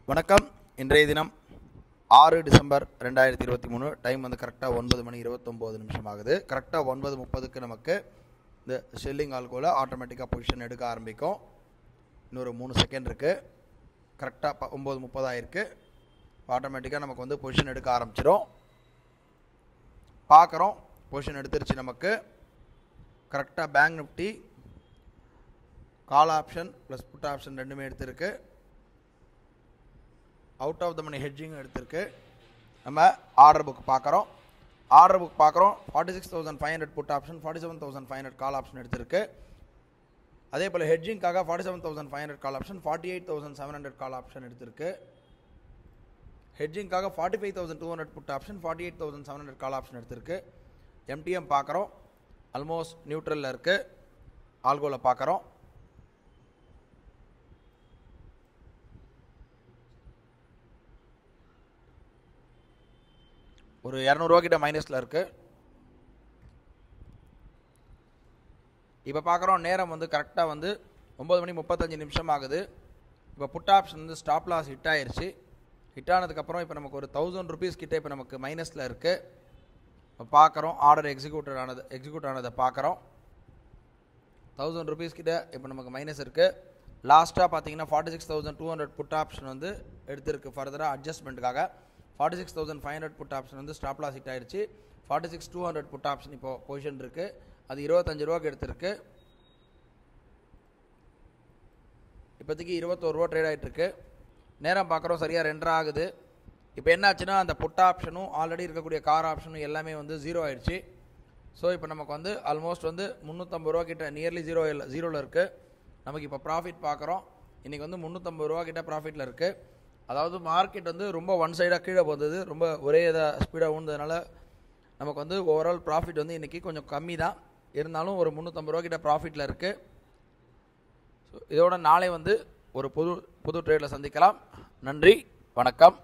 வணக்கம். இன்றைய தினம் 6 டிசம்பர் 2023. டைம் வந்து கரெக்டாக 9 மணி 29 நிமிஷம் ஆகுது. கரெக்டாக 9:30க்கு நமக்கு இந்த ஷெல்லிங் ஆல்கோவில் ஆட்டோமேட்டிக்காக பொசிஷன் எடுக்க ஆரம்பிக்கும். இன்னொரு 3 செகண்ட் இருக்குது. கரெக்டாக 9:30 ஆயிருக்கு. ஆட்டோமேட்டிக்காக நமக்கு வந்து பொசிஷன் எடுக்க ஆரம்பிச்சிடும். பார்க்குறோம், பொசிஷன் எடுத்துருச்சு. நமக்கு கரெக்டாக bank Nifty call option plus put option ரெண்டுமே எடுத்திருக்கு. Out of the money hedging எடுத்திருக்கு. நம்ம ஆர்டர் புக் பார்க்குறோம். 46,500 புட் ஆப்ஷன், 47,500 கால் ஆப்ஷன் எடுத்திருக்கு. அதே போல் ஹெட்ஜிங்காக 47,500 கால் ஆப்ஷன், 48,700 கால் ஆப்ஷன் எடுத்திருக்கு. ஹெட்ஜிங்காக 45,200 புட் ஆப்ஷன், 48,700 கால் ஆப்ஷன் எடுத்திருக்கு. எம்டிஎம் பார்க்குறோம், ஆல்மோஸ்ட் நியூட்ரலில் இருக்குது. ஆல்கோவில் பார்க்குறோம். ஒரு 200 ரூபா கிட்ட மைனஸில் இருக்குது. இப்போ பார்க்குறோம், நேரம் வந்து கரெக்டாக வந்து 9:35 ஆகுது. இப்போ புட் ஆப்ஷன் வந்து ஸ்டாப் லாஸ் ஹிட் ஆயிடுச்சு. ஹிட் ஆனதுக்கப்புறம் இப்போ நமக்கு ஒரு 1000 ருபீஸ் கிட்டே இப்போ நமக்கு மைனஸில் இருக்குது. இப்போ பார்க்குறோம், ஆர்டர் எக்ஸிக்யூட் ஆனதை பார்க்குறோம். 1000 ருபீஸ் கிட்ட இப்போ நமக்கு மைனஸ் இருக்குது. லாஸ்ட்டாக பார்த்தீங்கன்னா 46,200 புட் ஆப்ஷன் வந்து எடுத்திருக்கு. ஃபர்தராக அட்ஜஸ்ட்மெண்ட்டுக்காக 46,500 புட் ஆப்ஷன் வந்து ஸ்டாப் லாஸ் ஹிட் ஆயிடுச்சு. 46,200 புட் ஆப்ஷன் இப்போ பொசிஷன் இருக்குது. அது 25 ரூபாய்க்கு எடுத்திருக்கு. இப்போதைக்கு 21 ரூபா ட்ரேட் ஆகிட்டுருக்கு. நேரம் பார்க்குறோம், சரியாக 2:30 ஆகுது. இப்போ என்னாச்சுன்னா, அந்த புட் ஆப்ஷனும் ஆல்ரெடி இருக்கக்கூடிய கார் ஆப்ஷனும் எல்லாமே வந்து 0 ஆயிடுச்சு. ஸோ இப்போ நமக்கு வந்து ஆல்மோஸ்ட் வந்து 350 ரூபா கிட்ட நியர்லி ஜீரோவில் இருக்குது. நமக்கு இப்போ ப்ராஃபிட் பார்க்குறோம். இன்றைக்கி வந்து 350 ரூபா கிட்ட ப்ராஃபிட்டில் இருக்குது. அதாவது மார்க்கெட் வந்து ரொம்ப ஒன் சைடாக கீழே போகுது, ரொம்ப ஒரே இதாக ஸ்பீடாக ஊழ்ந்ததுனால நமக்கு வந்து ஓவரால் ப்ராஃபிட் வந்து இன்றைக்கி கொஞ்சம் கம்மி தான். இருந்தாலும் ஒரு 350 ரூபா கிட்ட ப்ராஃபிட்டில் இருக்குது. ஸோ இதோட நாளை வந்து ஒரு புது ட்ரேடில் சந்திக்கலாம். நன்றி, வணக்கம்.